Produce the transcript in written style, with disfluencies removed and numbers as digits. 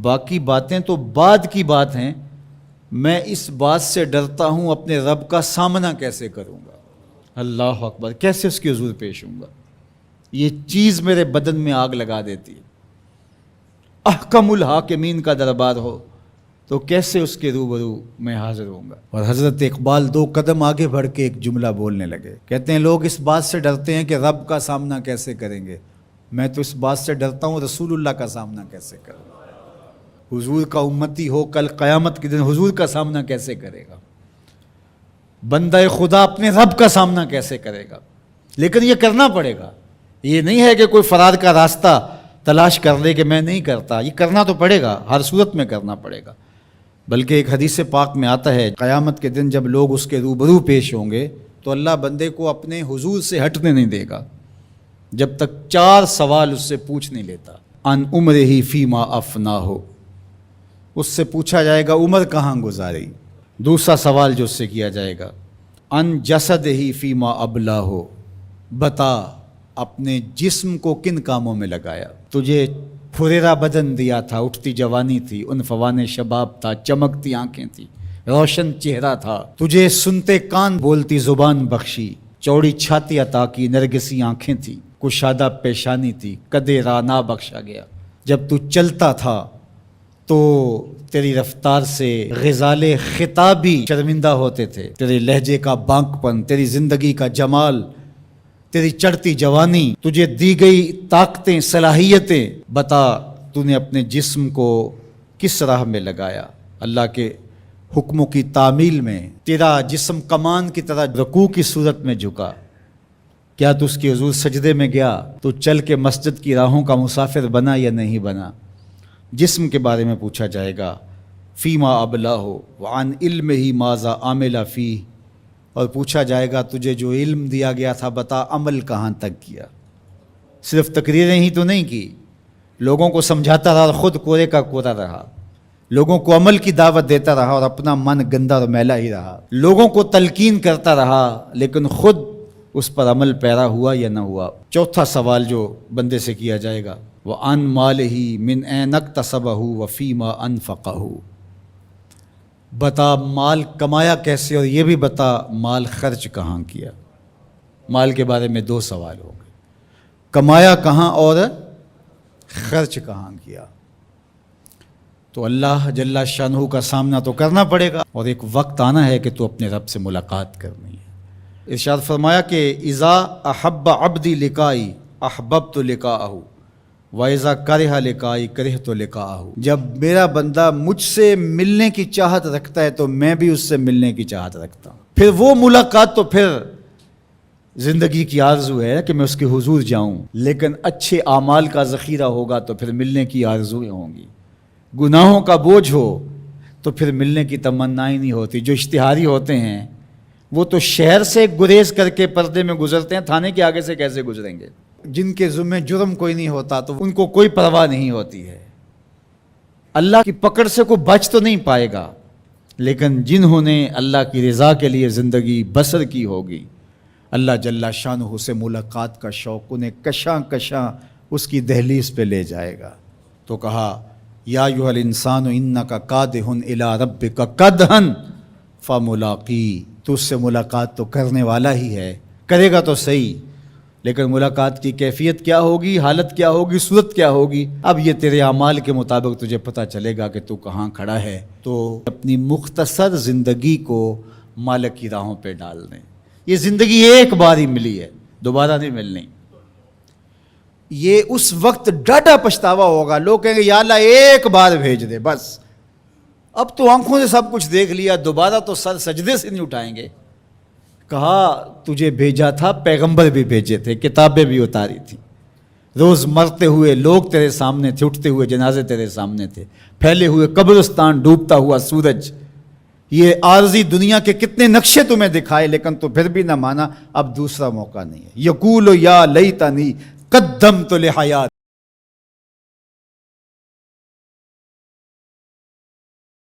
باقی باتیں تو بعد کی بات ہیں، میں اس بات سے ڈرتا ہوں اپنے رب کا سامنا کیسے کروں گا، اللہ اکبر، کیسے اس کے حضور پیش ہوں گا۔ یہ چیز میرے بدن میں آگ لگا دیتی ہے۔ احکم الحاکمین کا دربار ہو تو کیسے اس کے روبرو میں حاضر ہوں گا۔ اور حضرت اقبال 2 قدم آگے بڑھ کے ایک جملہ بولنے لگے، کہتے ہیں لوگ اس بات سے ڈرتے ہیں کہ رب کا سامنا کیسے کریں گے، میں تو اس بات سے ڈرتا ہوں رسول اللہ کا سامنا کیسے کروں گا۔ حضور کا امتی ہو کل قیامت کے دن حضور کا سامنا کیسے کرے گا، بندہ خدا اپنے رب کا سامنا کیسے کرے گا۔ لیکن یہ کرنا پڑے گا، یہ نہیں ہے کہ کوئی فرار کا راستہ تلاش کر لے کہ میں نہیں کرتا، یہ کرنا تو پڑے گا، ہر صورت میں کرنا پڑے گا۔ بلکہ ایک حدیث پاک میں آتا ہے قیامت کے دن جب لوگ اس کے روبرو پیش ہوں گے تو اللہ بندے کو اپنے حضور سے ہٹنے نہیں دے گا جب تک 4 سوال اس سے پوچھ نہیں لیتا۔ ان عمرہ فیما افنا ہو، اس سے پوچھا جائے گا عمر کہاں گزاری۔ دوسرا سوال جو اس سے کیا جائے گا ان جسد ہی فیما ابلا ہو، بتا اپنے جسم کو کن کاموں میں لگایا، تجھے پھریرا بدن دیا تھا، اٹھتی جوانی تھی، عنفوان شباب تھا، چمکتی آنکھیں تھی، روشن چہرہ تھا، تجھے سنتے کان بولتی زبان بخشی، چوڑی چھاتی عطا کی، نرگسی آنکھیں تھی، کشادہ پیشانی تھی، قدِ رانا بخشا گیا۔ جب تو چلتا تھا تو تیری رفتار سے غزال خطابی شرمندہ ہوتے تھے، تیرے لہجے کا بانک پن، تیری زندگی کا جمال، تیری چڑھتی جوانی، تجھے دی گئی طاقتیں، صلاحیتیں، بتا تو نے اپنے جسم کو کس راہ میں لگایا، اللہ کے حکموں کی تعمیل میں۔ تیرا جسم کمان کی طرح رکوع کی صورت میں جھکا، کیا تو اس کی حضور سجدے میں گیا، تو چل کے مسجد کی راہوں کا مسافر بنا یا نہیں بنا۔ جسم کے بارے میں پوچھا جائے گا فیما ابلا ہو وعن علم ہی ماذا عامل فی، اور پوچھا جائے گا تجھے جو علم دیا گیا تھا بتا عمل کہاں تک کیا۔ صرف تقریریں ہی تو نہیں کی، لوگوں کو سمجھاتا رہا اور خود کورے کا کورا رہا، لوگوں کو عمل کی دعوت دیتا رہا اور اپنا من گندا اور میلا ہی رہا، لوگوں کو تلقین کرتا رہا لیکن خود اس پر عمل پیرا ہوا یا نہ ہوا۔ چوتھا سوال جو بندے سے کیا جائے گا وَعَن مَالِهِ مِنْ أَيْنَ اكْتَسَبَهُ وَفِيمَا أَنْفَقَهُ، بتا مال کمایا کیسے اور یہ بھی بتا مال خرچ کہاں کیا۔ مال کے بارے میں 2 سوال ہوں گے، کمایا کہاں اور خرچ کہاں کیا۔ تو اللہ جل شانہ کا سامنا تو کرنا پڑے گا اور ایک وقت آنا ہے کہ تو اپنے رب سے ملاقات کرنی ہے۔ ارشاد فرمایا کہ اذا احب عبدی لقائی احببت لقاءہ وَإِذَا كَرِهَ لِقَائِي كَرِهْتُ لِقَاءَهُ، جب میرا بندہ مجھ سے ملنے کی چاہت رکھتا ہے تو میں بھی اس سے ملنے کی چاہت رکھتا ہوں۔ پھر وہ ملاقات تو پھر زندگی کی آرزو ہے کہ میں اس کے حضور جاؤں، لیکن اچھے اعمال کا ذخیرہ ہوگا تو پھر ملنے کی آرزویں ہوں گی۔ گناہوں کا بوجھ ہو تو پھر ملنے کی تمنائیں نہیں ہوتی۔ جو اشتہاری ہوتے ہیں وہ تو شہر سے گریز کر کے پردے میں گزرتے ہیں، تھانے کے آگے سے کیسے گزریں گے۔ جن کے ذمہ جرم کوئی نہیں ہوتا تو ان کو کوئی پرواہ نہیں ہوتی ہے، اللہ کی پکڑ سے کوئی بچ تو نہیں پائے گا۔ لیکن جنہوں نے اللہ کی رضا کے لیے زندگی بسر کی ہوگی، اللہ جل شانہ سے ملاقات کا شوق انہیں کشاں کشاں اس کی دہلیز پہ لے جائے گا۔ تو کہا یا ایھا الانسان انک کادح الی ربک کدحا فملاقی، تو اس سے ملاقات تو کرنے والا ہی ہے، کرے گا تو صحیح، لیکن ملاقات کی کیفیت کیا ہوگی، حالت کیا ہوگی، صورت کیا ہوگی، اب یہ تیرے اعمال کے مطابق تجھے پتہ چلے گا کہ تو کہاں کھڑا ہے۔ تو اپنی مختصر زندگی کو مالک کی راہوں پہ ڈال دیں۔ یہ زندگی ایک بار ہی ملی ہے، دوبارہ نہیں ملنی۔ یہ اس وقت ڈاٹا پچھتاوا ہوگا، لوگ کہیں گے یا اللہ ایک بار بھیج دے بس، اب تو آنکھوں سے سب کچھ دیکھ لیا، دوبارہ تو سر سجدے سے نہیں اٹھائیں گے۔ کہا تجھے بھیجا تھا، پیغمبر بھی بھیجے تھے، کتابیں بھی اتاری تھی، روز مرتے ہوئے لوگ تیرے سامنے تھے، اٹھتے ہوئے جنازے تیرے سامنے تھے، پھیلے ہوئے قبرستان، ڈوبتا ہوا سورج، یہ عارضی دنیا کے کتنے نقشے تمہیں دکھائے لیکن تو پھر بھی نہ مانا۔ اب دوسرا موقع نہیں ہے۔ یقول یا لیتنی قدمت لحیات